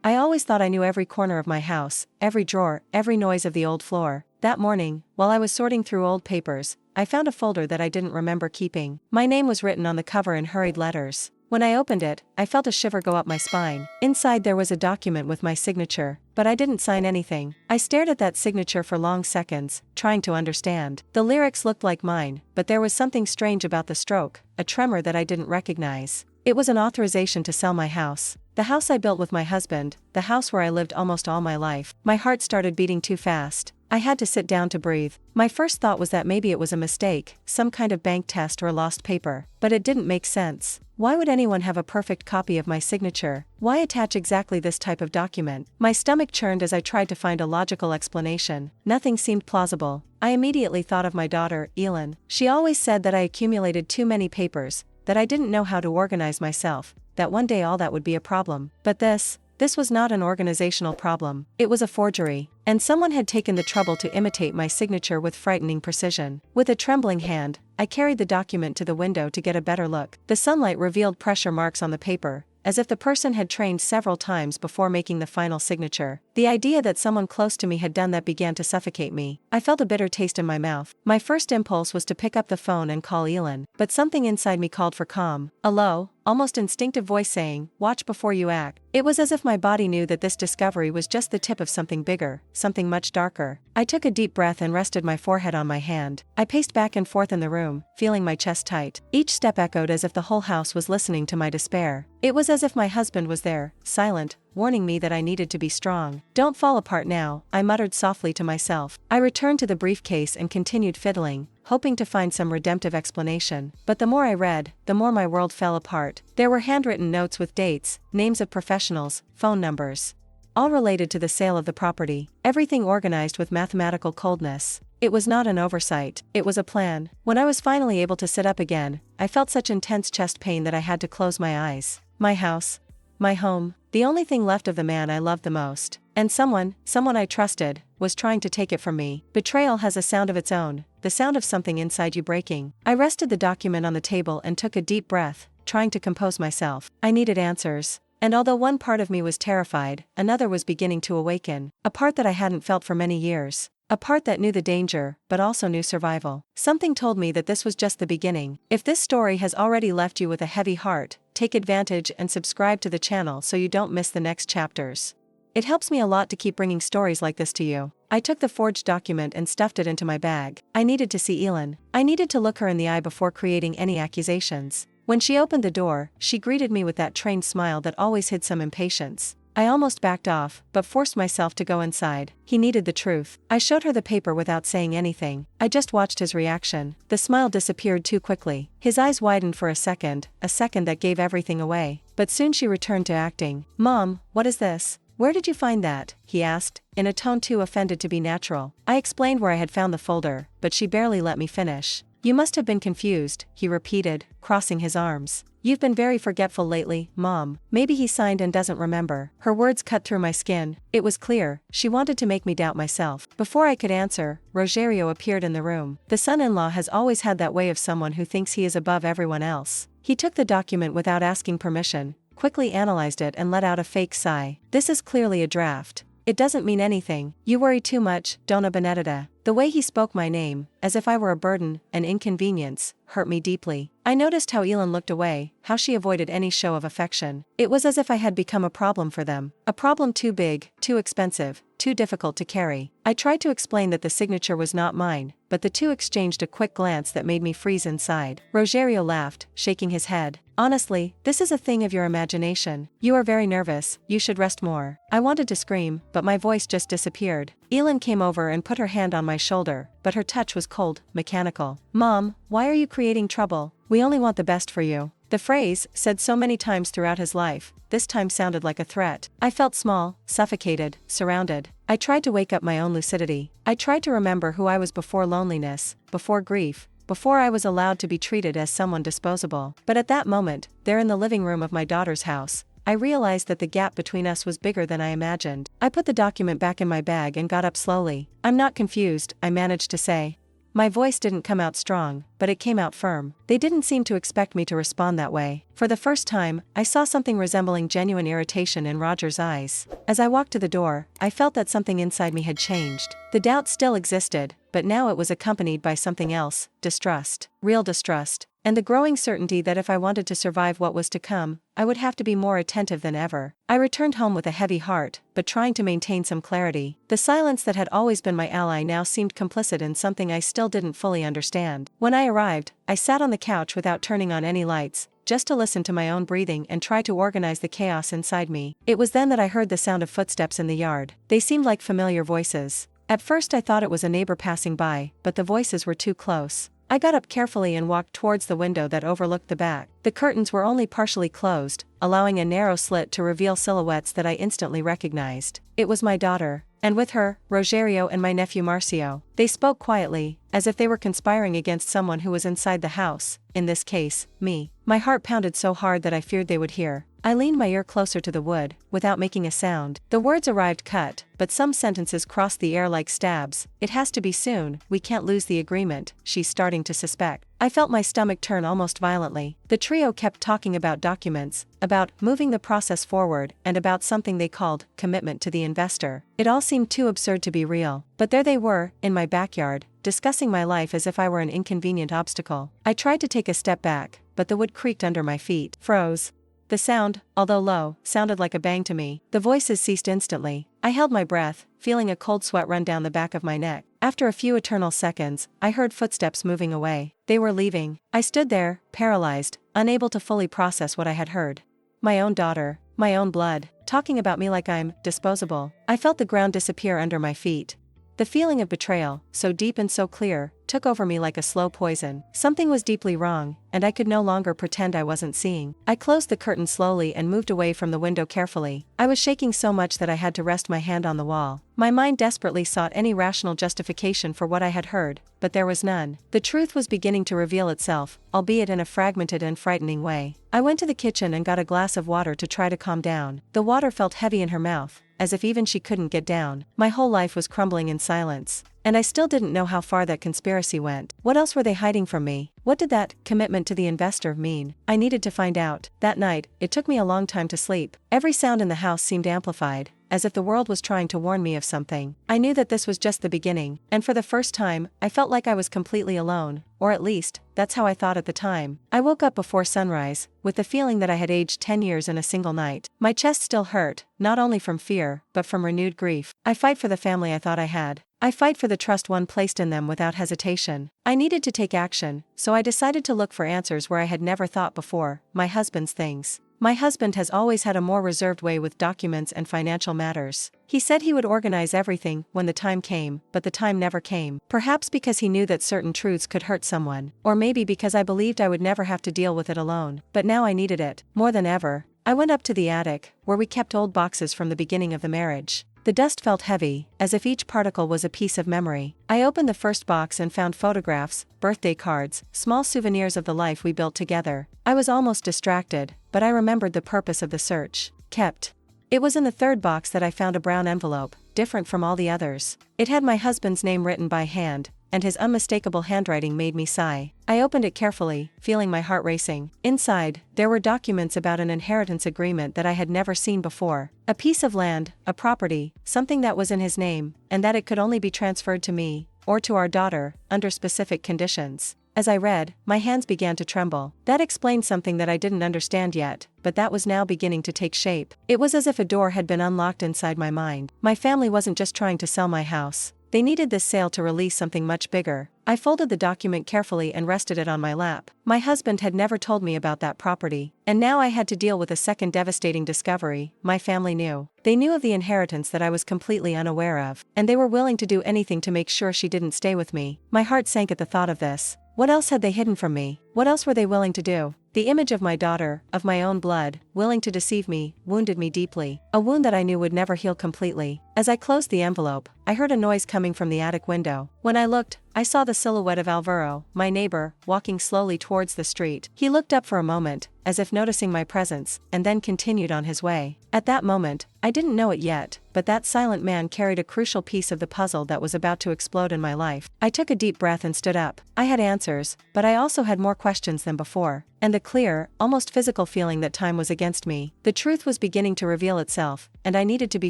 I always thought I knew every corner of my house, every drawer, every noise of the old floor. That morning, while I was sorting through old papers, I found a folder that I didn't remember keeping. My name was written on the cover in hurried letters. When I opened it, I felt a shiver go up my spine. Inside there was a document with my signature, but I didn't sign anything. I stared at that signature for long seconds, trying to understand. The lyrics looked like mine, but there was something strange about the stroke, a tremor that I didn't recognize. It was an authorization to sell my house. The house I built with my husband, the house where I lived almost all my life. My heart started beating too fast. I had to sit down to breathe. My first thought was that maybe it was a mistake, some kind of bank test or a lost paper. But it didn't make sense. Why would anyone have a perfect copy of my signature? Why attach exactly this type of document? My stomach churned as I tried to find a logical explanation. Nothing seemed plausible. I immediately thought of my daughter, Elin. She always said that I accumulated too many papers, that I didn't know how to organize myself, that one day all that would be a problem. But this was not an organizational problem. It was a forgery. And someone had taken the trouble to imitate my signature with frightening precision. With a trembling hand, I carried the document to the window to get a better look. The sunlight revealed pressure marks on the paper, as if the person had trained several times before making the final signature. The idea that someone close to me had done that began to suffocate me. I felt a bitter taste in my mouth. My first impulse was to pick up the phone and call Elin, but something inside me called for calm. A low, almost instinctive voice saying, "Watch before you act." It was as if my body knew that this discovery was just the tip of something bigger, something much darker. I took a deep breath and rested my forehead on my hand. I paced back and forth in the room, feeling my chest tight. Each step echoed as if the whole house was listening to my despair. It was as if my husband was there, silent, warning me that I needed to be strong. "Don't fall apart now," I muttered softly to myself. I returned to the briefcase and continued fiddling, hoping to find some redemptive explanation. But the more I read, the more my world fell apart. There were handwritten notes with dates, names of professionals, phone numbers, all related to the sale of the property, everything organized with mathematical coldness. It was not an oversight, it was a plan. When I was finally able to sit up again, I felt such intense chest pain that I had to close my eyes. My house, my home, the only thing left of the man I loved the most. And someone I trusted, was trying to take it from me. Betrayal has a sound of its own, the sound of something inside you breaking. I rested the document on the table and took a deep breath, trying to compose myself. I needed answers. And although one part of me was terrified, another was beginning to awaken. A part that I hadn't felt for many years. A part that knew the danger, but also knew survival. Something told me that this was just the beginning. If this story has already left you with a heavy heart, take advantage and subscribe to the channel so you don't miss the next chapters. It helps me a lot to keep bringing stories like this to you. I took the forged document and stuffed it into my bag. I needed to see Elin. I needed to look her in the eye before creating any accusations. When she opened the door, she greeted me with that trained smile that always hid some impatience. I almost backed off, but forced myself to go inside. He needed the truth. I showed her the paper without saying anything. I just watched his reaction. The smile disappeared too quickly. His eyes widened for a second that gave everything away. But soon she returned to acting. "Mom, what is this? Where did you find that?" he asked, in a tone too offended to be natural. I explained where I had found the folder, but she barely let me finish. "You must have been confused," he repeated, crossing his arms. "You've been very forgetful lately, Mom. Maybe he signed and doesn't remember." Her words cut through my skin. It was clear, she wanted to make me doubt myself. Before I could answer, Rogerio appeared in the room. The son-in-law has always had that way of someone who thinks he is above everyone else. He took the document without asking permission, quickly analyzed it and let out a fake sigh. "This is clearly a draft. It doesn't mean anything. You worry too much, Donna Benedita." The way he spoke my name, as if I were a burden, an inconvenience, hurt me deeply. I noticed how Elin looked away, how she avoided any show of affection. It was as if I had become a problem for them. A problem too big, too expensive, too difficult to carry. I tried to explain that the signature was not mine, but the two exchanged a quick glance that made me freeze inside. Rogerio laughed, shaking his head. "Honestly, this is a thing of your imagination. You are very nervous, you should rest more." I wanted to scream, but my voice just disappeared. Elin came over and put her hand on my shoulder, but her touch was cold, mechanical. "Mom, why are you creating trouble? We only want the best for you." The phrase, said so many times throughout his life, this time sounded like a threat. I felt small, suffocated, surrounded. I tried to wake up my own lucidity. I tried to remember who I was before loneliness, before grief, before I was allowed to be treated as someone disposable. But at that moment, there in the living room of my daughter's house, I realized that the gap between us was bigger than I imagined. I put the document back in my bag and got up slowly. "I'm not confused," I managed to say. My voice didn't come out strong, but it came out firm. They didn't seem to expect me to respond that way. For the first time, I saw something resembling genuine irritation in Roger's eyes. As I walked to the door, I felt that something inside me had changed. The doubt still existed, but now it was accompanied by something else: distrust. Real distrust. And the growing certainty that if I wanted to survive what was to come, I would have to be more attentive than ever. I returned home with a heavy heart, but trying to maintain some clarity. The silence that had always been my ally now seemed complicit in something I still didn't fully understand. When I arrived, I sat on the couch without turning on any lights, just to listen to my own breathing and try to organize the chaos inside me. It was then that I heard the sound of footsteps in the yard. They seemed like familiar voices. At first I thought it was a neighbor passing by, but the voices were too close. I got up carefully and walked towards the window that overlooked the back. The curtains were only partially closed, allowing a narrow slit to reveal silhouettes that I instantly recognized. It was my daughter, and with her, Rogerio and my nephew Marcio. They spoke quietly, as if they were conspiring against someone who was inside the house, in this case, me. My heart pounded so hard that I feared they would hear. I leaned my ear closer to the wood, without making a sound. The words arrived cut, but some sentences crossed the air like stabs. "It has to be soon, we can't lose the agreement, she's starting to suspect." I felt my stomach turn almost violently. The trio kept talking about documents, about moving the process forward, and about something they called commitment to the investor. It all seemed too absurd to be real, but there they were, in my backyard, discussing my life as if I were an inconvenient obstacle. I tried to take a step back, but the wood creaked under my feet. Froze. The sound, although low, sounded like a bang to me. The voices ceased instantly. I held my breath, feeling a cold sweat run down the back of my neck. After a few eternal seconds, I heard footsteps moving away. They were leaving. I stood there, paralyzed, unable to fully process what I had heard. My own daughter, my own blood, talking about me like I'm disposable. I felt the ground disappear under my feet. The feeling of betrayal, so deep and so clear, took over me like a slow poison. Something was deeply wrong, and I could no longer pretend I wasn't seeing. I closed the curtain slowly and moved away from the window carefully. I was shaking so much that I had to rest my hand on the wall. My mind desperately sought any rational justification for what I had heard, but there was none. The truth was beginning to reveal itself, albeit in a fragmented and frightening way. I went to the kitchen and got a glass of water to try to calm down. The water felt heavy in her mouth, as if even she couldn't get down. My whole life was crumbling in silence. And I still didn't know how far that conspiracy went. What else were they hiding from me? What did that commitment to the investor mean? I needed to find out. That night, it took me a long time to sleep. Every sound in the house seemed amplified, as if the world was trying to warn me of something. I knew that this was just the beginning, and for the first time, I felt like I was completely alone, or at least, that's how I thought at the time. I woke up before sunrise, with the feeling that I had aged 10 years in a single night. My chest still hurt, not only from fear, but from renewed grief. I fight for the family I thought I had. I fight for the trust one placed in them without hesitation. I needed to take action, so I decided to look for answers where I had never thought before: my husband's things. My husband has always had a more reserved way with documents and financial matters. He said he would organize everything when the time came, but the time never came. Perhaps because he knew that certain truths could hurt someone, or maybe because I believed I would never have to deal with it alone. But now I needed it, more than ever. I went up to the attic, where we kept old boxes from the beginning of the marriage. The dust felt heavy, as if each particle was a piece of memory. I opened the first box and found photographs, birthday cards, small souvenirs of the life we built together. I was almost distracted, but I remembered the purpose of the search. Kept. It was in the third box that I found a brown envelope, different from all the others. It had my husband's name written by hand, and his unmistakable handwriting made me sigh. I opened it carefully, feeling my heart racing. Inside, there were documents about an inheritance agreement that I had never seen before. A piece of land, a property, something that was in his name, and that it could only be transferred to me, or to our daughter, under specific conditions. As I read, my hands began to tremble. That explained something that I didn't understand yet, but that was now beginning to take shape. It was as if a door had been unlocked inside my mind. My family wasn't just trying to sell my house. They needed this sale to release something much bigger. I folded the document carefully and rested it on my lap. My husband had never told me about that property, and now I had to deal with a second devastating discovery. My family knew. They knew of the inheritance that I was completely unaware of, and they were willing to do anything to make sure she didn't stay with me. My heart sank at the thought of this. What else had they hidden from me? What else were they willing to do? The image of my daughter, of my own blood, willing to deceive me, wounded me deeply. A wound that I knew would never heal completely. As I closed the envelope, I heard a noise coming from the attic window. When I looked, I saw the silhouette of Alvaro, my neighbor, walking slowly towards the street. He looked up for a moment, as if noticing my presence, and then continued on his way. At that moment, I didn't know it yet, but that silent man carried a crucial piece of the puzzle that was about to explode in my life. I took a deep breath and stood up. I had answers, but I also had more questions than before, and the clear, almost physical feeling that time was against me. The truth was beginning to reveal itself, and I needed to be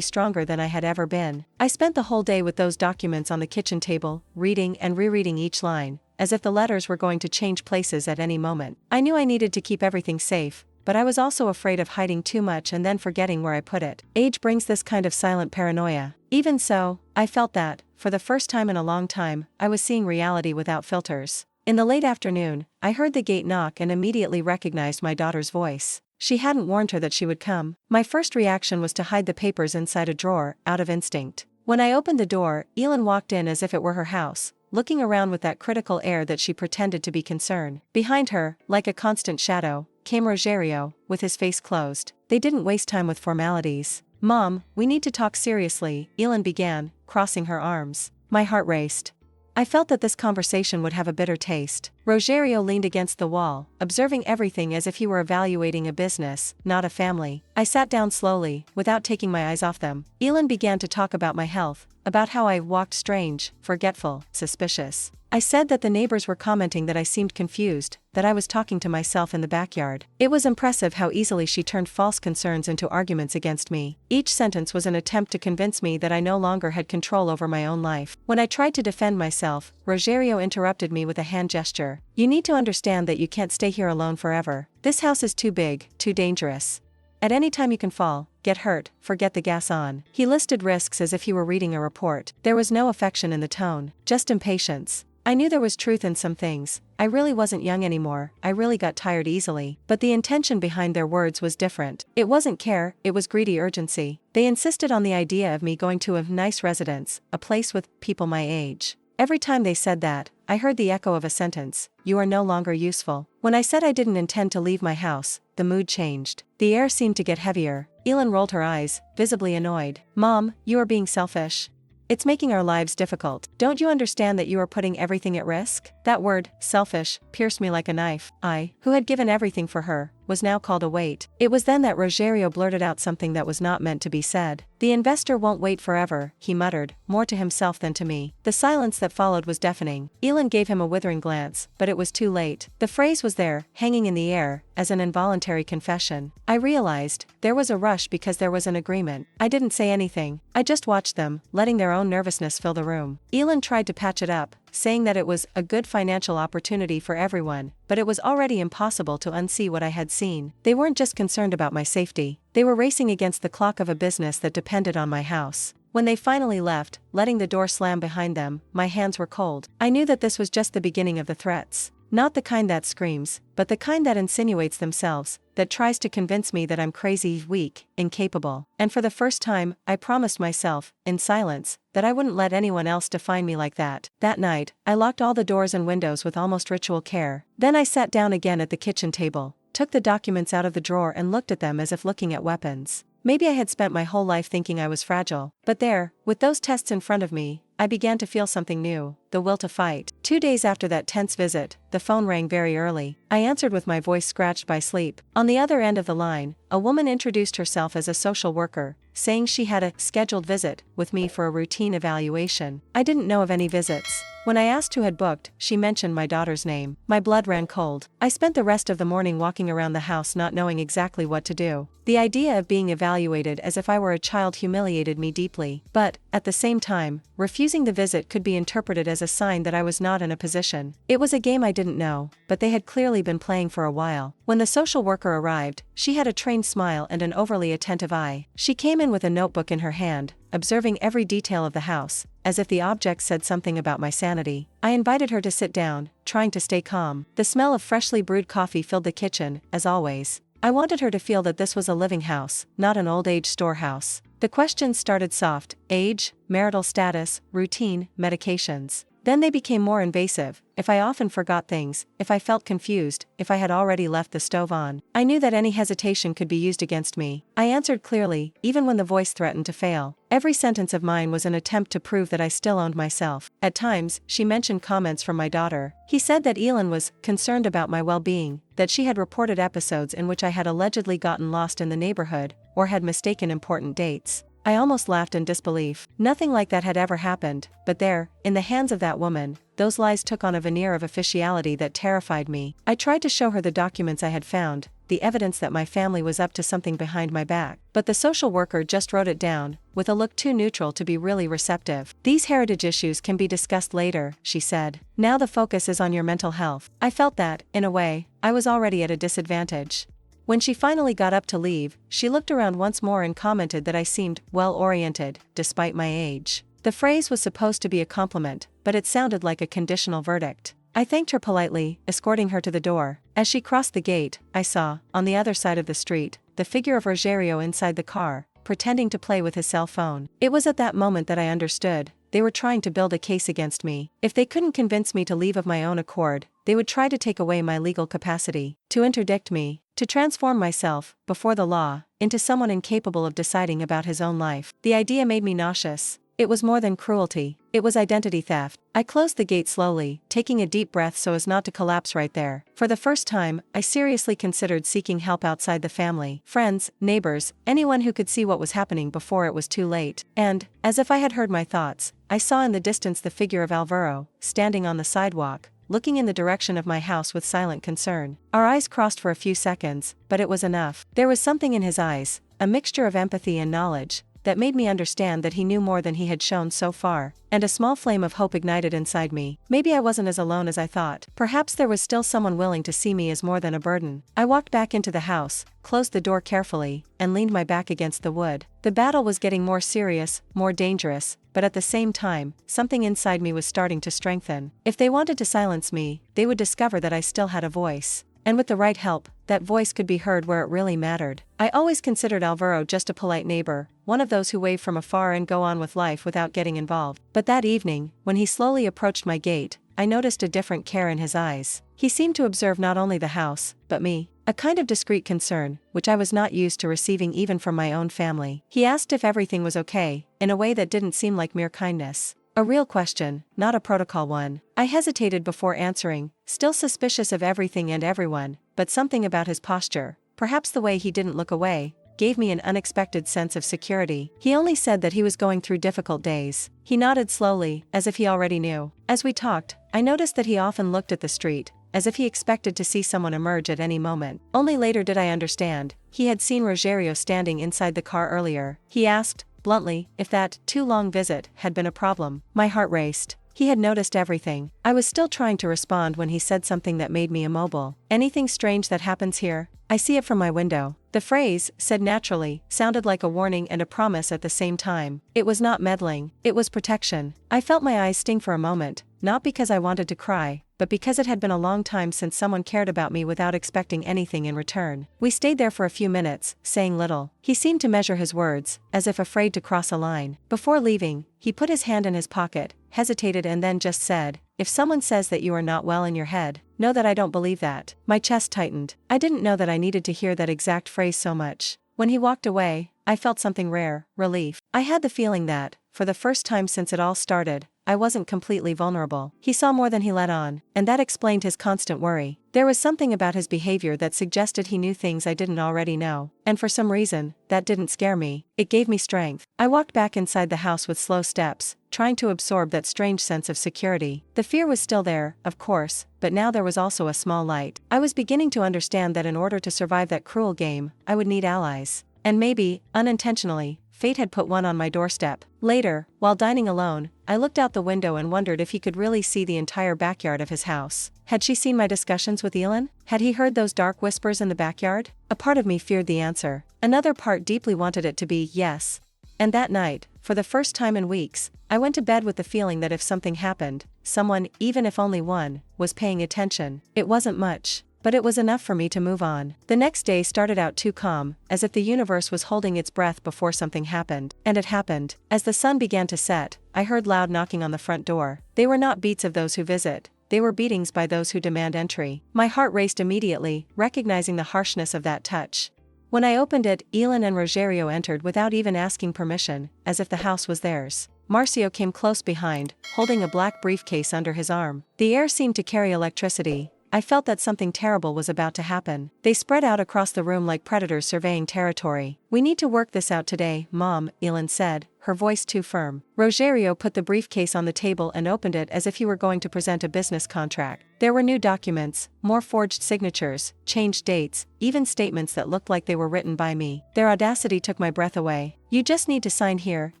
stronger than I had ever been. I spent the whole day with those documents on the kitchen table, reading and rereading each line, as if the letters were going to change places at any moment. I knew I needed to keep everything safe, but I was also afraid of hiding too much and then forgetting where I put it. Age brings this kind of silent paranoia. Even so, I felt that, for the first time in a long time, I was seeing reality without filters. In the late afternoon, I heard the gate knock and immediately recognized my daughter's voice. She hadn't warned her that she would come. My first reaction was to hide the papers inside a drawer, out of instinct. When I opened the door, Elin walked in as if it were her house, looking around with that critical air that she pretended to be concerned. Behind her, like a constant shadow, came Rogerio, with his face closed. They didn't waste time with formalities. "Mom, we need to talk seriously," Elin began, crossing her arms. My heart raced. I felt that this conversation would have a bitter taste. Rogerio leaned against the wall, observing everything as if he were evaluating a business, not a family. I sat down slowly, without taking my eyes off them. Elin began to talk about my health, about how I walked strange, forgetful, suspicious. I said that the neighbors were commenting that I seemed confused, that I was talking to myself in the backyard. It was impressive how easily she turned false concerns into arguments against me. Each sentence was an attempt to convince me that I no longer had control over my own life. When I tried to defend myself, Rogerio interrupted me with a hand gesture. "You need to understand that you can't stay here alone forever. This house is too big, too dangerous. At any time you can fall, get hurt, forget the gas on." He listed risks as if he were reading a report. There was no affection in the tone, just impatience. I knew there was truth in some things. I really wasn't young anymore, I really got tired easily. But the intention behind their words was different. It wasn't care, it was greedy urgency. They insisted on the idea of me going to a nice residence, a place with people my age. Every time they said that, I heard the echo of a sentence: "You are no longer useful." When I said I didn't intend to leave my house, the mood changed. The air seemed to get heavier. Elin rolled her eyes, visibly annoyed. "Mom, you are being selfish. It's making our lives difficult. Don't you understand that you are putting everything at risk?" That word, selfish, pierced me like a knife. I, who had given everything for her, was now called a weight. It was then that Rogerio blurted out something that was not meant to be said. "The investor won't wait forever," he muttered, more to himself than to me. The silence that followed was deafening. Elin gave him a withering glance, but it was too late. The phrase was there, hanging in the air, as an involuntary confession. I realized, there was a rush because there was an agreement. I didn't say anything. I just watched them, letting their own nervousness fill the room. Elin tried to patch it up, saying that it was a good financial opportunity for everyone, but it was already impossible to unsee what I had seen. They weren't just concerned about my safety, they were racing against the clock of a business that depended on my house. When they finally left, letting the door slam behind them, my hands were cold. I knew that this was just the beginning of the threats. Not the kind that screams, but the kind that insinuates themselves, that tries to convince me that I'm crazy, weak, incapable. And for the first time, I promised myself, in silence, that I wouldn't let anyone else define me like that. That night, I locked all the doors and windows with almost ritual care. Then I sat down again at the kitchen table, took the documents out of the drawer and looked at them as if looking at weapons. Maybe I had spent my whole life thinking I was fragile, but there, with those tests in front of me, I began to feel something new, the will to fight. 2 days after that tense visit, the phone rang very early. I answered with my voice scratched by sleep. On the other end of the line, a woman introduced herself as a social worker, saying she had a scheduled visit with me for a routine evaluation. I didn't know of any visits. When I asked who had booked, she mentioned my daughter's name. My blood ran cold. I spent the rest of the morning walking around the house not knowing exactly what to do. The idea of being evaluated as if I were a child humiliated me deeply. But, at the same time, refusing the visit could be interpreted as a sign that I was not in a position. It was a game I didn't know, but they had clearly been playing for a while. When the social worker arrived, she had a trained smile and an overly attentive eye. She came in with a notebook in her hand, observing every detail of the house, as if the object said something about my sanity. I invited her to sit down, trying to stay calm. The smell of freshly brewed coffee filled the kitchen, as always. I wanted her to feel that this was a living house, not an old-age storehouse. The questions started soft: age, marital status, routine, medications. Then they became more invasive: if I often forgot things, if I felt confused, if I had already left the stove on. I knew that any hesitation could be used against me. I answered clearly, even when the voice threatened to fail. Every sentence of mine was an attempt to prove that I still owned myself. At times, she mentioned comments from my daughter. He said that Elin was concerned about my well-being, that she had reported episodes in which I had allegedly gotten lost in the neighborhood, or had mistaken important dates. I almost laughed in disbelief. Nothing like that had ever happened, but there, in the hands of that woman, those lies took on a veneer of officiality that terrified me. I tried to show her the documents I had found, the evidence that my family was up to something behind my back, but the social worker just wrote it down, with a look too neutral to be really receptive. "These heritage issues can be discussed later," she said. "Now the focus is on your mental health." I felt that, in a way, I was already at a disadvantage. When she finally got up to leave, she looked around once more and commented that I seemed well-oriented, despite my age. The phrase was supposed to be a compliment, but it sounded like a conditional verdict. I thanked her politely, escorting her to the door. As she crossed the gate, I saw, on the other side of the street, the figure of Rogerio inside the car, pretending to play with his cell phone. It was at that moment that I understood: they were trying to build a case against me. If they couldn't convince me to leave of my own accord, they would try to take away my legal capacity, to interdict me, to transform myself, before the law, into someone incapable of deciding about his own life. The idea made me nauseous. It was more than cruelty, it was identity theft. I closed the gate slowly, taking a deep breath so as not to collapse right there. For the first time, I seriously considered seeking help outside the family, friends, neighbors, anyone who could see what was happening before it was too late. And, as if I had heard my thoughts, I saw in the distance the figure of Alvaro, standing on the sidewalk, looking in the direction of my house with silent concern. Our eyes crossed for a few seconds, but it was enough. There was something in his eyes, a mixture of empathy and knowledge, that made me understand that he knew more than he had shown so far, and a small flame of hope ignited inside me. Maybe I wasn't as alone as I thought. Perhaps there was still someone willing to see me as more than a burden. I walked back into the house, closed the door carefully, and leaned my back against the wood. The battle was getting more serious, more dangerous, but at the same time, something inside me was starting to strengthen. If they wanted to silence me, they would discover that I still had a voice. And with the right help, that voice could be heard where it really mattered. I always considered Alvaro just a polite neighbor, one of those who wave from afar and go on with life without getting involved. But that evening, when he slowly approached my gate, I noticed a different care in his eyes. He seemed to observe not only the house, but me. A kind of discreet concern, which I was not used to receiving even from my own family. He asked if everything was okay, in a way that didn't seem like mere kindness. A real question, not a protocol one. I hesitated before answering, still suspicious of everything and everyone, but something about his posture, perhaps the way he didn't look away, gave me an unexpected sense of security. He only said that he was going through difficult days. He nodded slowly, as if he already knew. As we talked, I noticed that he often looked at the street, as if he expected to see someone emerge at any moment. Only later did I understand. He had seen Rogerio standing inside the car earlier. He asked, bluntly, if that too-long visit had been a problem. My heart raced. He had noticed everything. I was still trying to respond when he said something that made me immobile. "Anything strange that happens here? I see it from my window." The phrase, said naturally, sounded like a warning and a promise at the same time. It was not meddling, it was protection. I felt my eyes sting for a moment, not because I wanted to cry, but because it had been a long time since someone cared about me without expecting anything in return. We stayed there for a few minutes, saying little. He seemed to measure his words, as if afraid to cross a line. Before leaving, he put his hand in his pocket, hesitated and then just said, "If someone says that you are not well in your head, know that I don't believe that." My chest tightened. I didn't know that I needed to hear that exact phrase so much. When he walked away, I felt something rare, relief. I had the feeling that, for the first time since it all started, I wasn't completely vulnerable. He saw more than he let on, and that explained his constant worry. There was something about his behavior that suggested he knew things I didn't already know, and for some reason, that didn't scare me. It gave me strength. I walked back inside the house with slow steps, trying to absorb that strange sense of security. The fear was still there, of course, but now there was also a small light. I was beginning to understand that in order to survive that cruel game, I would need allies. And maybe, unintentionally, fate had put one on my doorstep. Later, while dining alone, I looked out the window and wondered if he could really see the entire backyard of his house. Had she seen my discussions with Elin? Had he heard those dark whispers in the backyard? A part of me feared the answer. Another part deeply wanted it to be yes. And that night, for the first time in weeks, I went to bed with the feeling that if something happened, someone, even if only one, was paying attention. It wasn't much. but it was enough for me to move on. The next day started out too calm, as if the universe was holding its breath before something happened. And it happened. As the sun began to set, I heard loud knocking on the front door. They were not beats of those who visit. They were beatings by those who demand entry. My heart raced immediately, recognizing the harshness of that touch. When I opened it, Elin and Rogerio entered without even asking permission, as if the house was theirs. Marcio came close behind, holding a black briefcase under his arm. The air seemed to carry electricity. I felt that something terrible was about to happen. They spread out across the room like predators surveying territory. "We need to work this out today, Mom," Elin said, her voice too firm. Rogerio put the briefcase on the table and opened it as if he were going to present a business contract. There were new documents, more forged signatures, changed dates, even statements that looked like they were written by me. Their audacity took my breath away. "You just need to sign here,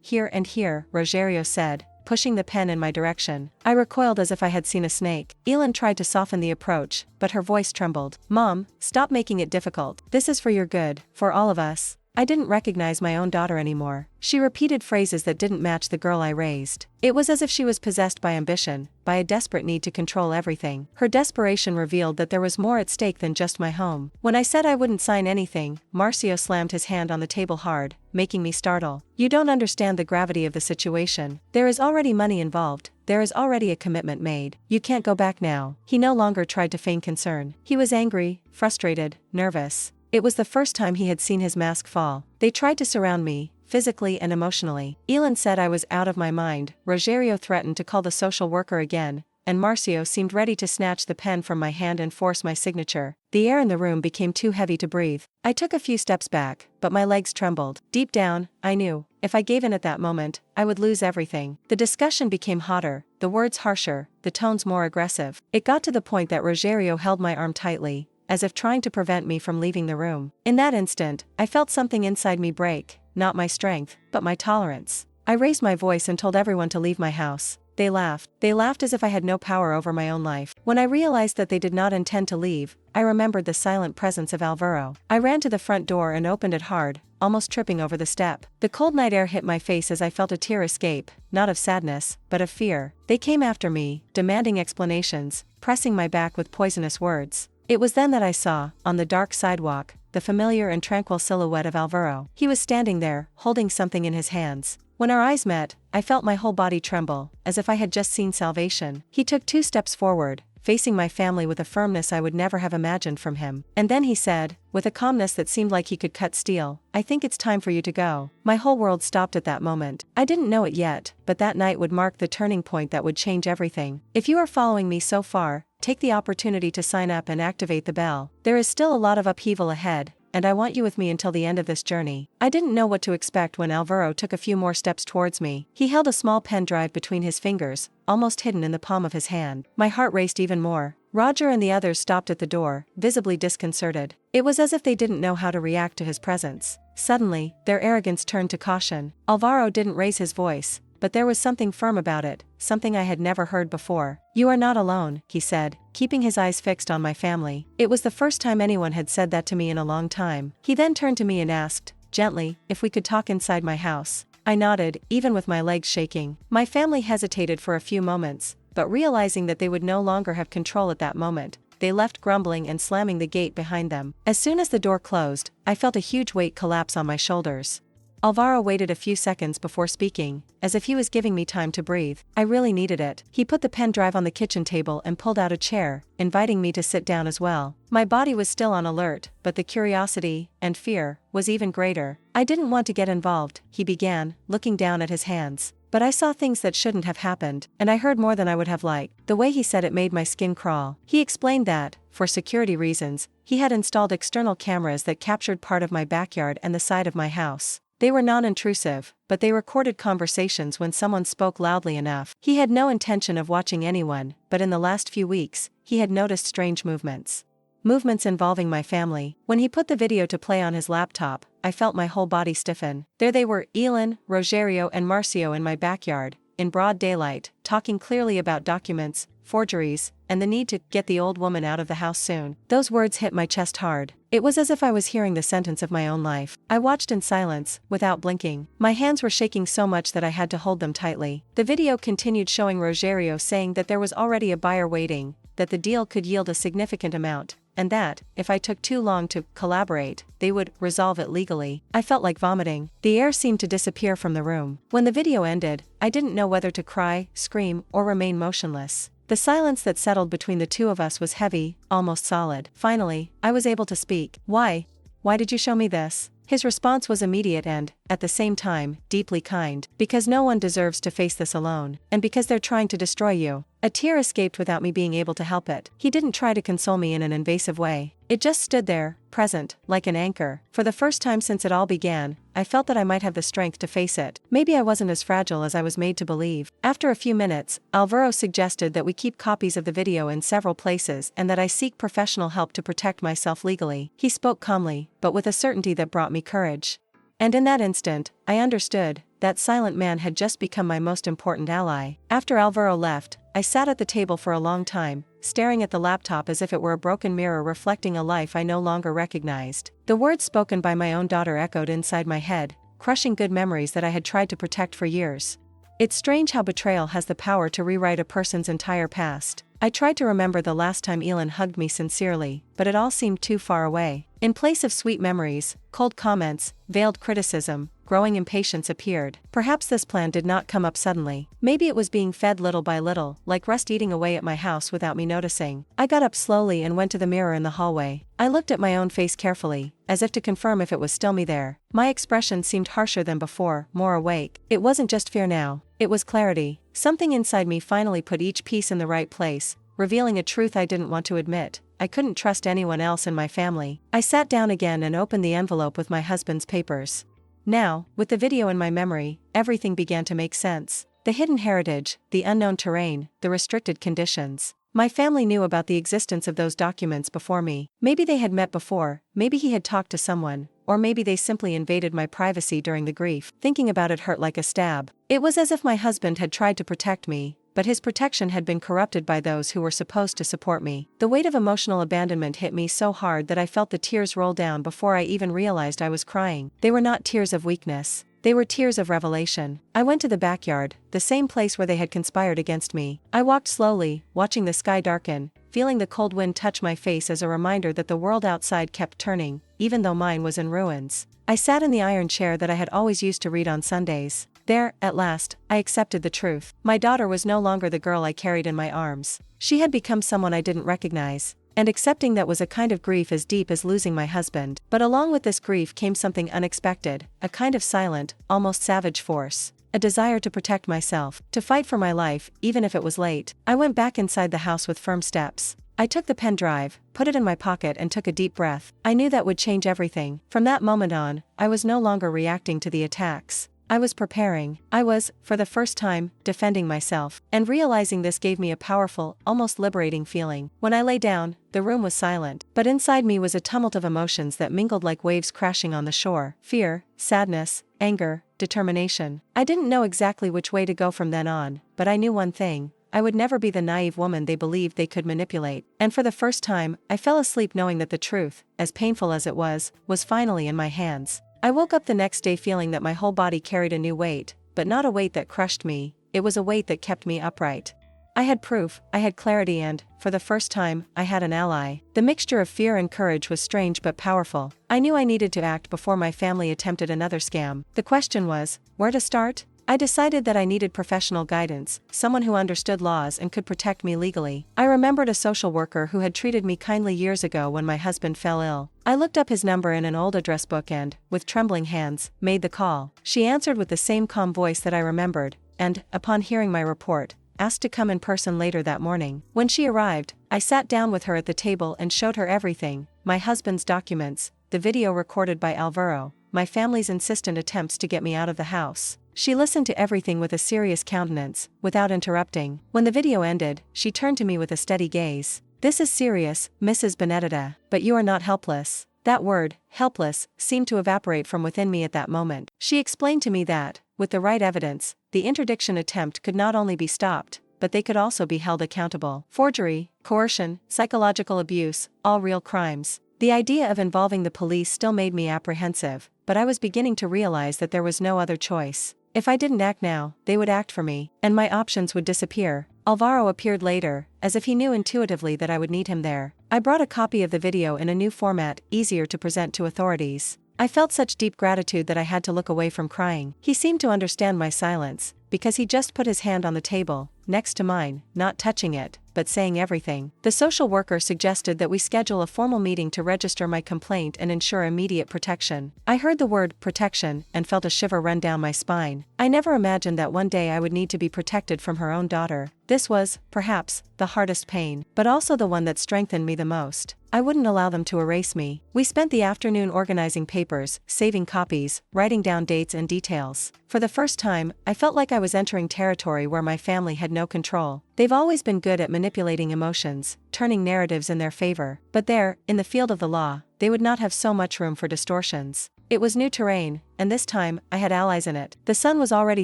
here and here," Rogerio said, pushing the pen in my direction. I recoiled as if I had seen a snake. Elin tried to soften the approach, but her voice trembled. "Mom, stop making it difficult. This is for your good, for all of us." I didn't recognize my own daughter anymore. She repeated phrases that didn't match the girl I raised. It was as if she was possessed by ambition, by a desperate need to control everything. Her desperation revealed that there was more at stake than just my home. When I said I wouldn't sign anything, Marcio slammed his hand on the table hard, making me startle. "You don't understand the gravity of the situation. There is already money involved. There is already a commitment made. You can't go back now." He no longer tried to feign concern. He was angry, frustrated, nervous. It was the first time he had seen his mask fall. They tried to surround me, physically and emotionally. Elin said I was out of my mind. Rogerio threatened to call the social worker again, and Marcio seemed ready to snatch the pen from my hand and force my signature. The air in the room became too heavy to breathe. I took a few steps back, but my legs trembled. Deep down, I knew, if I gave in at that moment, I would lose everything. The discussion became hotter, the words harsher, the tones more aggressive. It got to the point that Rogerio held my arm tightly, as if trying to prevent me from leaving the room. In that instant, I felt something inside me break, not my strength, but my tolerance. I raised my voice and told everyone to leave my house. They laughed. They laughed as if I had no power over my own life. When I realized that they did not intend to leave, I remembered the silent presence of Alvaro. I ran to the front door and opened it hard, almost tripping over the step. The cold night air hit my face as I felt a tear escape, not of sadness, but of fear. They came after me, demanding explanations, pressing my back with poisonous words. It was then that I saw, on the dark sidewalk, the familiar and tranquil silhouette of Alvaro. He was standing there, holding something in his hands. When our eyes met, I felt my whole body tremble, as if I had just seen salvation. He took 2 steps forward, facing my family with a firmness I would never have imagined from him. And then he said, with a calmness that seemed like he could cut steel, "I think it's time for you to go." My whole world stopped at that moment. I didn't know it yet, but that night would mark the turning point that would change everything. If you are following me so far, take the opportunity to sign up and activate the bell. There is still a lot of upheaval ahead, and I want you with me until the end of this journey. I didn't know what to expect when Alvaro took a few more steps towards me. He held a small pen drive between his fingers, almost hidden in the palm of his hand. My heart raced even more. Roger and the others stopped at the door, visibly disconcerted. It was as if they didn't know how to react to his presence. Suddenly, their arrogance turned to caution. Alvaro didn't raise his voice, but there was something firm about it, something I had never heard before. "You are not alone," he said, keeping his eyes fixed on my family. It was the first time anyone had said that to me in a long time. He then turned to me and asked, gently, if we could talk inside my house. I nodded, even with my legs shaking. My family hesitated for a few moments, but realizing that they would no longer have control at that moment, they left grumbling and slamming the gate behind them. As soon as the door closed, I felt a huge weight collapse on my shoulders. Alvaro waited a few seconds before speaking, as if he was giving me time to breathe. I really needed it. He put the pen drive on the kitchen table and pulled out a chair, inviting me to sit down as well. My body was still on alert, but the curiosity, and fear, was even greater. "I didn't want to get involved," he began, looking down at his hands. "But I saw things that shouldn't have happened, and I heard more than I would have liked." The way he said it made my skin crawl. He explained that, for security reasons, he had installed external cameras that captured part of my backyard and the side of my house. They were non-intrusive, but they recorded conversations when someone spoke loudly enough. He had no intention of watching anyone, but in the last few weeks, he had noticed strange movements. Movements involving my family. When he put the video to play on his laptop, I felt my whole body stiffen. There they were, Elin, Rogerio and Marcio in my backyard, in broad daylight, talking clearly about documents, forgeries, and the need to get the old woman out of the house soon. Those words hit my chest hard. It was as if I was hearing the sentence of my own life. I watched in silence, without blinking. My hands were shaking so much that I had to hold them tightly. The video continued showing Rogerio saying that there was already a buyer waiting, that the deal could yield a significant amount, and that, if I took too long to collaborate, they would resolve it legally. I felt like vomiting. The air seemed to disappear from the room. When the video ended, I didn't know whether to cry, scream, or remain motionless. The silence that settled between the two of us was heavy, almost solid. Finally, I was able to speak. Why? Why did you show me this? His response was immediate and, at the same time, deeply kind. Because no one deserves to face this alone. And because they're trying to destroy you. A tear escaped without me being able to help it. He didn't try to console me in an invasive way. It just stood there, present, like an anchor. For the first time since it all began, I felt that I might have the strength to face it. Maybe I wasn't as fragile as I was made to believe. After a few minutes, Alvaro suggested that we keep copies of the video in several places and that I seek professional help to protect myself legally. He spoke calmly, but with a certainty that brought me courage. And in that instant, I understood. That silent man had just become my most important ally. After Alvaro left, I sat at the table for a long time, staring at the laptop as if it were a broken mirror reflecting a life I no longer recognized. The words spoken by my own daughter echoed inside my head, crushing good memories that I had tried to protect for years. It's strange how betrayal has the power to rewrite a person's entire past. I tried to remember the last time Elin hugged me sincerely, but it all seemed too far away. In place of sweet memories, cold comments, veiled criticism, growing impatience appeared. Perhaps this plan did not come up suddenly. Maybe it was being fed little by little, like rust eating away at my house without me noticing. I got up slowly and went to the mirror in the hallway. I looked at my own face carefully, as if to confirm if it was still me there. My expression seemed harsher than before, more awake. It wasn't just fear now. It was clarity. Something inside me finally put each piece in the right place, revealing a truth I didn't want to admit. I couldn't trust anyone else in my family. I sat down again and opened the envelope with my husband's papers. Now, with the video in my memory, everything began to make sense. The hidden heritage, the unknown terrain, the restricted conditions. My family knew about the existence of those documents before me. Maybe they had met before, maybe he had talked to someone, or maybe they simply invaded my privacy during the grief. Thinking about it hurt like a stab. It was as if my husband had tried to protect me, but his protection had been corrupted by those who were supposed to support me. The weight of emotional abandonment hit me so hard that I felt the tears roll down before I even realized I was crying. They were not tears of weakness. They were tears of revelation. I went to the backyard, the same place where they had conspired against me. I walked slowly, watching the sky darken, feeling the cold wind touch my face as a reminder that the world outside kept turning, even though mine was in ruins. I sat in the iron chair that I had always used to read on Sundays. There, at last, I accepted the truth. My daughter was no longer the girl I carried in my arms. She had become someone I didn't recognize. And accepting that was a kind of grief as deep as losing my husband. But along with this grief came something unexpected, a kind of silent, almost savage force. A desire to protect myself, to fight for my life, even if it was late. I went back inside the house with firm steps. I took the pen drive, put it in my pocket and took a deep breath. I knew that would change everything. From that moment on, I was no longer reacting to the attacks. I was preparing. I was, for the first time, defending myself. And realizing this gave me a powerful, almost liberating feeling. When I lay down, the room was silent, but inside me was a tumult of emotions that mingled like waves crashing on the shore. Fear, sadness, anger, determination. I didn't know exactly which way to go from then on, but I knew one thing. I would never be the naive woman they believed they could manipulate. And for the first time, I fell asleep knowing that the truth, as painful as it was finally in my hands. I woke up the next day feeling that my whole body carried a new weight, but not a weight that crushed me, it was a weight that kept me upright. I had proof, I had clarity and, for the first time, I had an ally. The mixture of fear and courage was strange but powerful. I knew I needed to act before my family attempted another scam. The question was, where to start? I decided that I needed professional guidance, someone who understood laws and could protect me legally. I remembered a social worker who had treated me kindly years ago when my husband fell ill. I looked up his number in an old address book and, with trembling hands, made the call. She answered with the same calm voice that I remembered, and, upon hearing my report, asked to come in person later that morning. When she arrived, I sat down with her at the table and showed her everything, my husband's documents, the video recorded by Alvaro, my family's insistent attempts to get me out of the house. She listened to everything with a serious countenance, without interrupting. When the video ended, she turned to me with a steady gaze. "This is serious, Mrs. Benedita, but you are not helpless." That word, helpless, seemed to evaporate from within me at that moment. She explained to me that, with the right evidence, the interdiction attempt could not only be stopped, but they could also be held accountable. Forgery, coercion, psychological abuse, all real crimes. The idea of involving the police still made me apprehensive, but I was beginning to realize that there was no other choice. If I didn't act now, they would act for me, and my options would disappear. Alvaro appeared later, as if he knew intuitively that I would need him there. I brought a copy of the video in a new format, easier to present to authorities. I felt such deep gratitude that I had to look away from crying. He seemed to understand my silence, because he just put his hand on the table, next to mine, not touching it, but saying everything. The social worker suggested that we schedule a formal meeting to register my complaint and ensure immediate protection. I heard the word protection and felt a shiver run down my spine. I never imagined that one day I would need to be protected from her own daughter. This was, perhaps, the hardest pain, but also the one that strengthened me the most. I wouldn't allow them to erase me. We spent the afternoon organizing papers, saving copies, writing down dates and details. For the first time, I felt like I was entering territory where my family had no control. They've always been good at manipulating emotions, turning narratives in their favor. But there, in the field of the law, they would not have so much room for distortions. It was new terrain, and this time, I had allies in it. The sun was already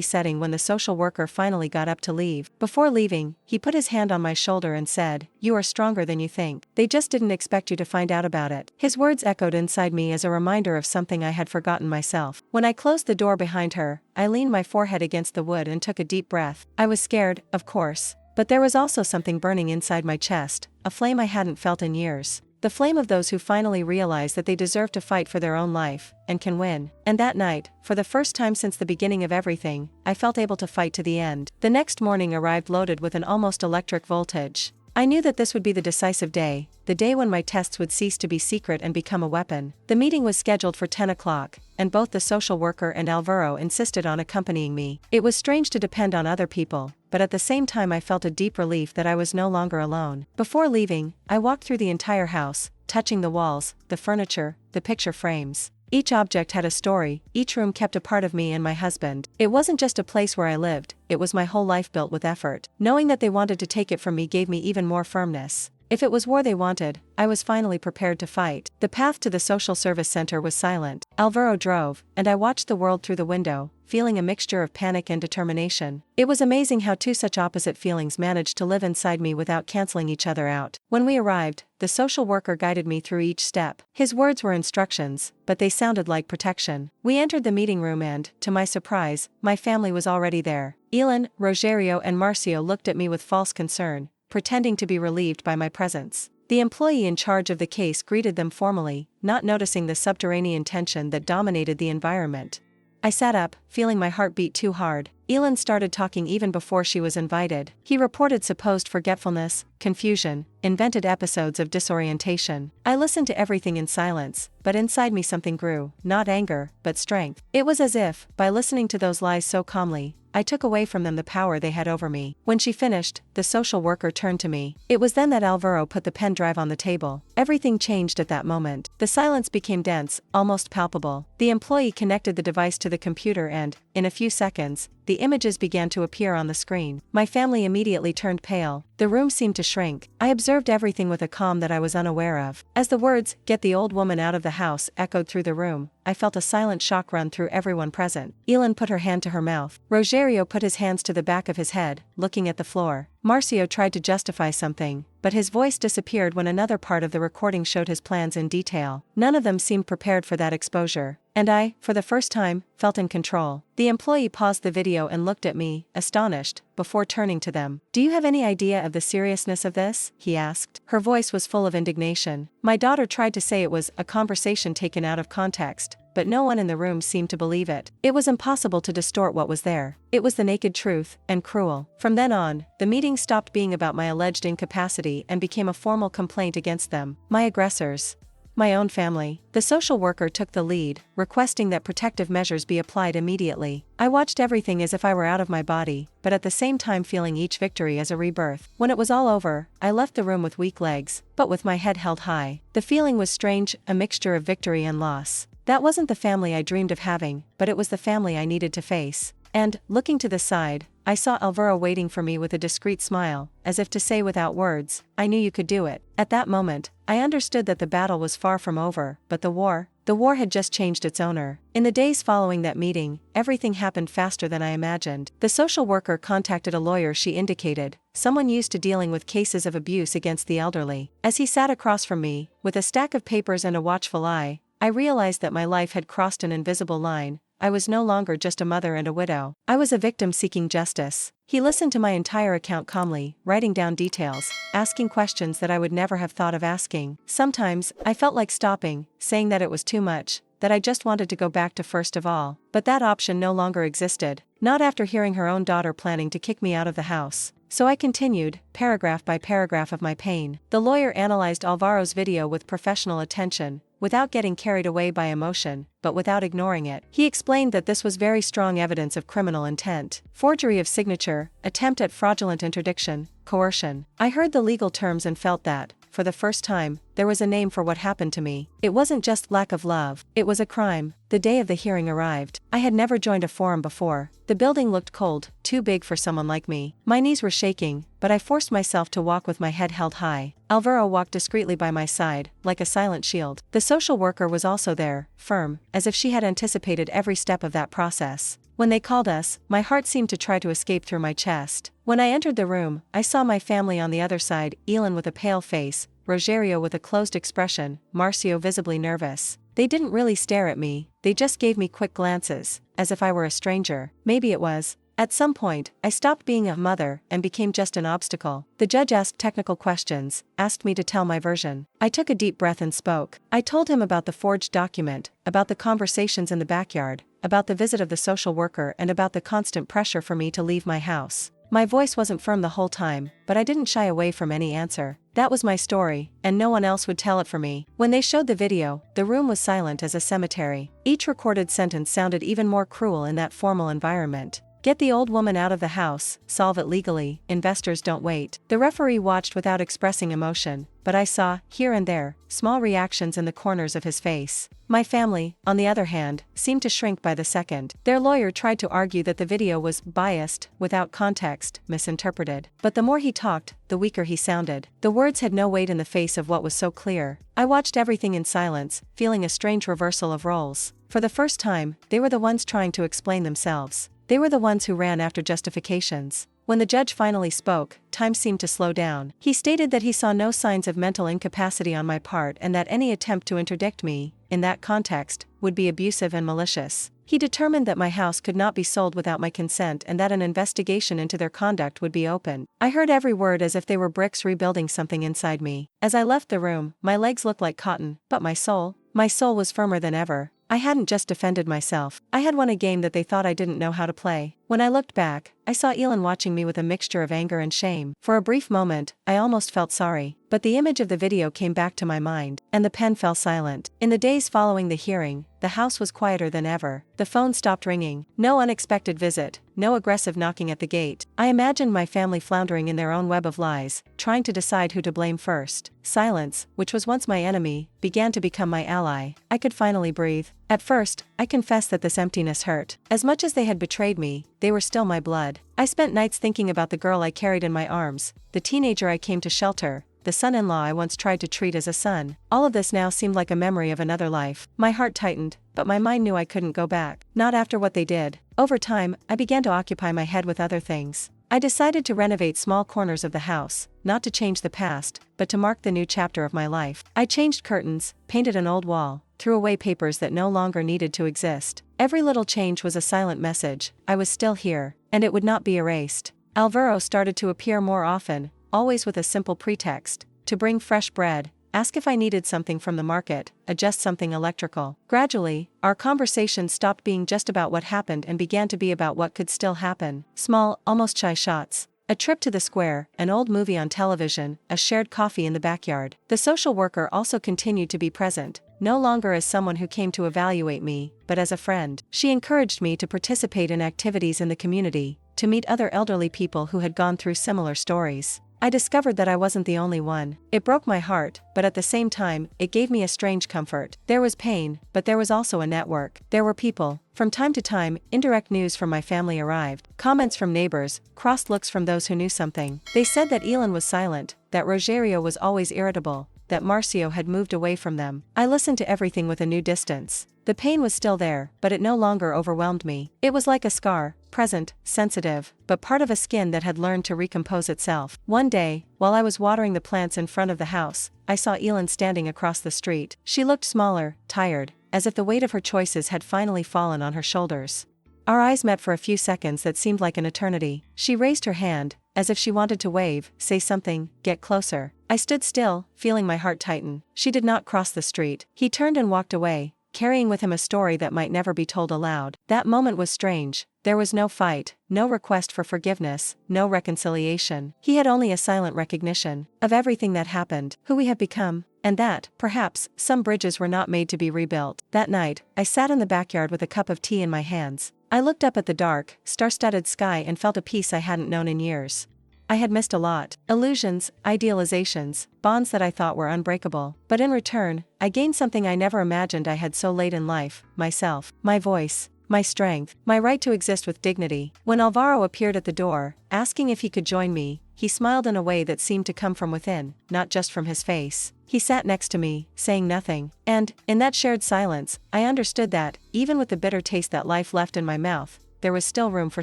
setting when the social worker finally got up to leave. Before leaving, he put his hand on my shoulder and said, "You are stronger than you think. They just didn't expect you to find out about it." His words echoed inside me as a reminder of something I had forgotten myself. When I closed the door behind her, I leaned my forehead against the wood and took a deep breath. I was scared, of course. But there was also something burning inside my chest, a flame I hadn't felt in years. The flame of those who finally realize that they deserve to fight for their own life, and can win. And that night, for the first time since the beginning of everything, I felt able to fight to the end. The next morning arrived loaded with an almost electric voltage. I knew that this would be the decisive day, the day when my tests would cease to be secret and become a weapon. The meeting was scheduled for 10 o'clock, and both the social worker and Alvaro insisted on accompanying me. It was strange to depend on other people, but at the same time I felt a deep relief that I was no longer alone. Before leaving, I walked through the entire house, touching the walls, the furniture, the picture frames. Each object had a story, each room kept a part of me and my husband. It wasn't just a place where I lived, it was my whole life built with effort. Knowing that they wanted to take it from me gave me even more firmness. If it was war they wanted, I was finally prepared to fight. The path to the social service center was silent. Alvaro drove, and I watched the world through the window, feeling a mixture of panic and determination. It was amazing how two such opposite feelings managed to live inside me without canceling each other out. When we arrived, the social worker guided me through each step. His words were instructions, but they sounded like protection. We entered the meeting room and, to my surprise, my family was already there. Elin, Rogerio and Marcio looked at me with false concern, pretending to be relieved by my presence. The employee in charge of the case greeted them formally, not noticing the subterranean tension that dominated the environment. I sat up, feeling my heart beat too hard. Elin started talking even before she was invited. He reported supposed forgetfulness, confusion, invented episodes of disorientation. I listened to everything in silence, but inside me something grew, not anger, but strength. It was as if, by listening to those lies so calmly, I took away from them the power they had over me. When she finished, the social worker turned to me. It was then that Alvaro put the pen drive on the table. Everything changed at that moment. The silence became dense, almost palpable. The employee connected the device to the computer and, in a few seconds, the images began to appear on the screen. My family immediately turned pale. The room seemed to shrink. I observed everything with a calm that I was unaware of. As the words, "Get the old woman out of the house," echoed through the room, I felt a silent shock run through everyone present. Elin put her hand to her mouth. Rogerio put his hands to the back of his head, looking at the floor. Marcio tried to justify something, but his voice disappeared when another part of the recording showed his plans in detail. None of them seemed prepared for that exposure. And I, for the first time, felt in control. The employee paused the video and looked at me, astonished, before turning to them. "Do you have any idea of the seriousness of this?" he asked. Her voice was full of indignation. My daughter tried to say it was a conversation taken out of context, but no one in the room seemed to believe it. It was impossible to distort what was there. It was the naked truth, and cruel. From then on, the meeting stopped being about my alleged incapacity and became a formal complaint against them, my aggressors. My own family. The social worker took the lead, requesting that protective measures be applied immediately. I watched everything as if I were out of my body, but at the same time feeling each victory as a rebirth. When it was all over, I left the room with weak legs, but with my head held high. The feeling was strange, a mixture of victory and loss. That wasn't the family I dreamed of having, but it was the family I needed to face. And, looking to the side, I saw Alvaro waiting for me with a discreet smile, as if to say without words, "I knew you could do it." At that moment, I understood that the battle was far from over, but the war had just changed its owner. In the days following that meeting, everything happened faster than I imagined. The social worker contacted a lawyer she indicated, someone used to dealing with cases of abuse against the elderly. As he sat across from me, with a stack of papers and a watchful eye, I realized that my life had crossed an invisible line, I was no longer just a mother and a widow. I was a victim seeking justice. He listened to my entire account calmly, writing down details, asking questions that I would never have thought of asking. Sometimes, I felt like stopping, saying that it was too much, that I just wanted to go back to first of all. But that option no longer existed, not after hearing her own daughter planning to kick me out of the house. So I continued, paragraph by paragraph of my pain. The lawyer analyzed Alvaro's video with professional attention, without getting carried away by emotion, but without ignoring it. He explained that this was very strong evidence of criminal intent, forgery of signature, attempt at fraudulent interdiction, coercion. I heard the legal terms and felt that, for the first time, there was a name for what happened to me. It wasn't just lack of love, it was a crime. The day of the hearing arrived. I had never joined a forum before. The building looked cold, too big for someone like me. My knees were shaking, but I forced myself to walk with my head held high. Alvaro walked discreetly by my side, like a silent shield. The social worker was also there, firm, as if she had anticipated every step of that process. When they called us, my heart seemed to try to escape through my chest. When I entered the room, I saw my family on the other side, Elin with a pale face, Rogerio with a closed expression, Marcio visibly nervous. They didn't really stare at me, they just gave me quick glances, as if I were a stranger. Maybe it was. At some point, I stopped being a mother and became just an obstacle. The judge asked technical questions, asked me to tell my version. I took a deep breath and spoke. I told him about the forged document, about the conversations in the backyard, about the visit of the social worker, and about the constant pressure for me to leave my house. My voice wasn't firm the whole time, but I didn't shy away from any answer. That was my story, and no one else would tell it for me. When they showed the video, the room was silent as a cemetery. Each recorded sentence sounded even more cruel in that formal environment. Get the old woman out of the house, solve it legally, investors don't wait. The referee watched without expressing emotion, but I saw, here and there, small reactions in the corners of his face. My family, on the other hand, seemed to shrink by the second. Their lawyer tried to argue that the video was biased, without context, misinterpreted. But the more he talked, the weaker he sounded. The words had no weight in the face of what was so clear. I watched everything in silence, feeling a strange reversal of roles. For the first time, they were the ones trying to explain themselves. They were the ones who ran after justifications. When the judge finally spoke, time seemed to slow down. He stated that he saw no signs of mental incapacity on my part and that any attempt to interdict me, in that context, would be abusive and malicious. He determined that my house could not be sold without my consent and that an investigation into their conduct would be opened. I heard every word as if they were bricks rebuilding something inside me. As I left the room, my legs looked like cotton, but my soul was firmer than ever. I hadn't just defended myself. I had won a game that they thought I didn't know how to play. When I looked back, I saw Elin watching me with a mixture of anger and shame. For a brief moment, I almost felt sorry. But the image of the video came back to my mind, and the pen fell silent. In the days following the hearing, the house was quieter than ever. The phone stopped ringing. No unexpected visit, no aggressive knocking at the gate. I imagined my family floundering in their own web of lies, trying to decide who to blame first. Silence, which was once my enemy, began to become my ally. I could finally breathe. At first, I confess that this emptiness hurt. As much as they had betrayed me, they were still my blood. I spent nights thinking about the girl I carried in my arms, the teenager I came to shelter, the son-in-law I once tried to treat as a son. All of this now seemed like a memory of another life. My heart tightened, but my mind knew I couldn't go back. Not after what they did. Over time, I began to occupy my head with other things. I decided to renovate small corners of the house, not to change the past, but to mark the new chapter of my life. I changed curtains, painted an old wall, threw away papers that no longer needed to exist. Every little change was a silent message. I was still here, and it would not be erased. Alvaro started to appear more often, always with a simple pretext: to bring fresh bread, ask if I needed something from the market, adjust something electrical. Gradually, our conversations stopped being just about what happened and began to be about what could still happen. Small, almost shy shots. A trip to the square, an old movie on television, a shared coffee in the backyard. The social worker also continued to be present, no longer as someone who came to evaluate me, but as a friend. She encouraged me to participate in activities in the community, to meet other elderly people who had gone through similar stories. I discovered that I wasn't the only one. It broke my heart, but at the same time, it gave me a strange comfort. There was pain, but there was also a network. There were people. From time to time, indirect news from my family arrived. Comments from neighbors, crossed looks from those who knew something. They said that Elin was silent, that Rogerio was always irritable, that Marcio had moved away from them. I listened to everything with a new distance. The pain was still there, but it no longer overwhelmed me. It was like a scar, present, sensitive, but part of a skin that had learned to recompose itself. One day, while I was watering the plants in front of the house, I saw Elin standing across the street. She looked smaller, tired, as if the weight of her choices had finally fallen on her shoulders. Our eyes met for a few seconds that seemed like an eternity. She raised her hand, as if she wanted to wave, say something, get closer. I stood still, feeling my heart tighten. She did not cross the street. He turned and walked away, carrying with him a story that might never be told aloud. That moment was strange. There was no fight, no request for forgiveness, no reconciliation. He had only a silent recognition of everything that happened, who we have become, and that, perhaps, some bridges were not made to be rebuilt. That night, I sat in the backyard with a cup of tea in my hands. I looked up at the dark, star-studded sky and felt a peace I hadn't known in years. I had missed a lot. Illusions, idealizations, bonds that I thought were unbreakable. But in return, I gained something I never imagined I had so late in life: myself, my voice, my strength, my right to exist with dignity. When Alvaro appeared at the door, asking if he could join me, he smiled in a way that seemed to come from within, not just from his face. He sat next to me, saying nothing. And, in that shared silence, I understood that, even with the bitter taste that life left in my mouth, there was still room for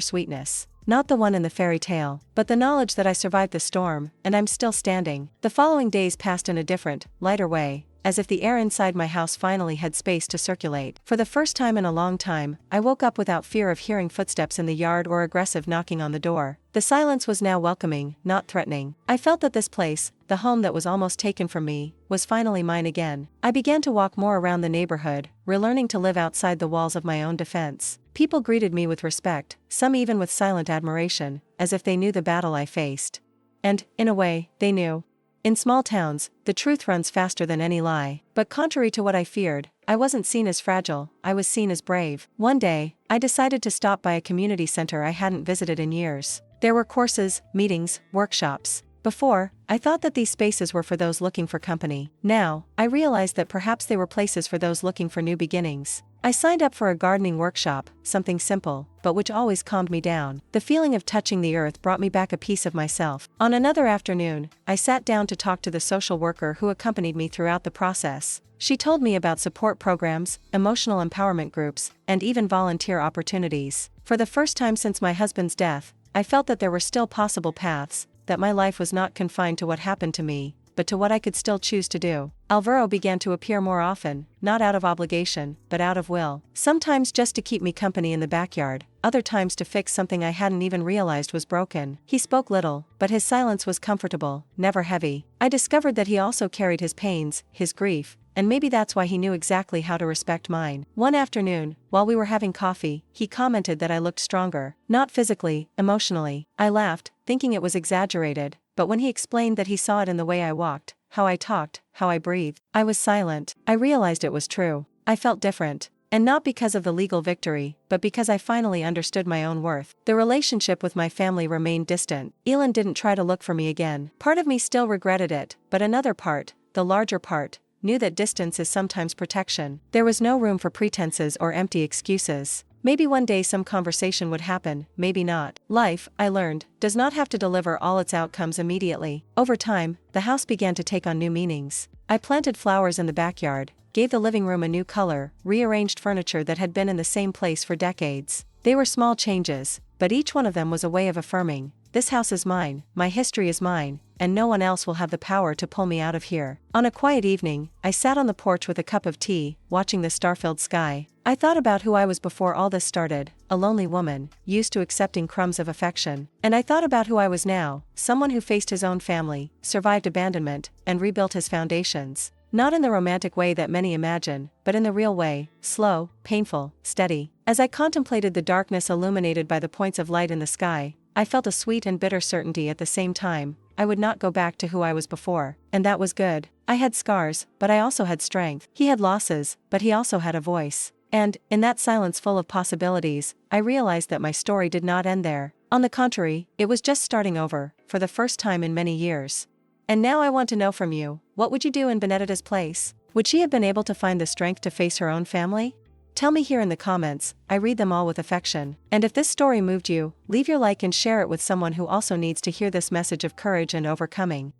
sweetness. Not the one in the fairy tale, but the knowledge that I survived the storm, and I'm still standing. The following days passed in a different, lighter way, as if the air inside my house finally had space to circulate. For the first time in a long time, I woke up without fear of hearing footsteps in the yard or aggressive knocking on the door. The silence was now welcoming, not threatening. I felt that this place, the home that was almost taken from me, was finally mine again. I began to walk more around the neighborhood, relearning to live outside the walls of my own defense. People greeted me with respect, some even with silent admiration, as if they knew the battle I faced. And, in a way, they knew. In small towns, the truth runs faster than any lie. But contrary to what I feared, I wasn't seen as fragile, I was seen as brave. One day, I decided to stop by a community center I hadn't visited in years. There were courses, meetings, workshops. Before, I thought that these spaces were for those looking for company. Now, I realized that perhaps they were places for those looking for new beginnings. I signed up for a gardening workshop, something simple, but which always calmed me down. The feeling of touching the earth brought me back a piece of myself. On another afternoon, I sat down to talk to the social worker who accompanied me throughout the process. She told me about support programs, emotional empowerment groups, and even volunteer opportunities. For the first time since my husband's death, I felt that there were still possible paths, that my life was not confined to what happened to me, but to what I could still choose to do. Alvaro began to appear more often, not out of obligation, but out of will. Sometimes just to keep me company in the backyard, other times to fix something I hadn't even realized was broken. He spoke little, but his silence was comfortable, never heavy. I discovered that he also carried his pains, his grief, and maybe that's why he knew exactly how to respect mine. One afternoon, while we were having coffee, he commented that I looked stronger. Not physically, emotionally. I laughed, thinking it was exaggerated, but when he explained that he saw it in the way I walked, how I talked, how I breathed, I was silent. I realized it was true. I felt different. And not because of the legal victory, but because I finally understood my own worth. The relationship with my family remained distant. Elin didn't try to look for me again. Part of me still regretted it, but another part, the larger part, knew that distance is sometimes protection. There was no room for pretenses or empty excuses. Maybe one day some conversation would happen, maybe not. Life, I learned, does not have to deliver all its outcomes immediately. Over time, the house began to take on new meanings. I planted flowers in the backyard, gave the living room a new color, rearranged furniture that had been in the same place for decades. They were small changes, but each one of them was a way of affirming, this house is mine, my history is mine, and no one else will have the power to pull me out of here. On a quiet evening, I sat on the porch with a cup of tea, watching the star-filled sky. I thought about who I was before all this started, a lonely woman, used to accepting crumbs of affection. And I thought about who I was now, someone who faced his own family, survived abandonment, and rebuilt his foundations. Not in the romantic way that many imagine, but in the real way, slow, painful, steady. As I contemplated the darkness illuminated by the points of light in the sky, I felt a sweet and bitter certainty at the same time. I would not go back to who I was before, and that was good. I had scars, but I also had strength. He had losses, but he also had a voice. And, in that silence full of possibilities, I realized that my story did not end there. On the contrary, it was just starting over, for the first time in many years. And now I want to know from you, what would you do in Benedita's place? Would she have been able to find the strength to face her own family? Tell me here in the comments, I read them all with affection. And if this story moved you, leave your like and share it with someone who also needs to hear this message of courage and overcoming.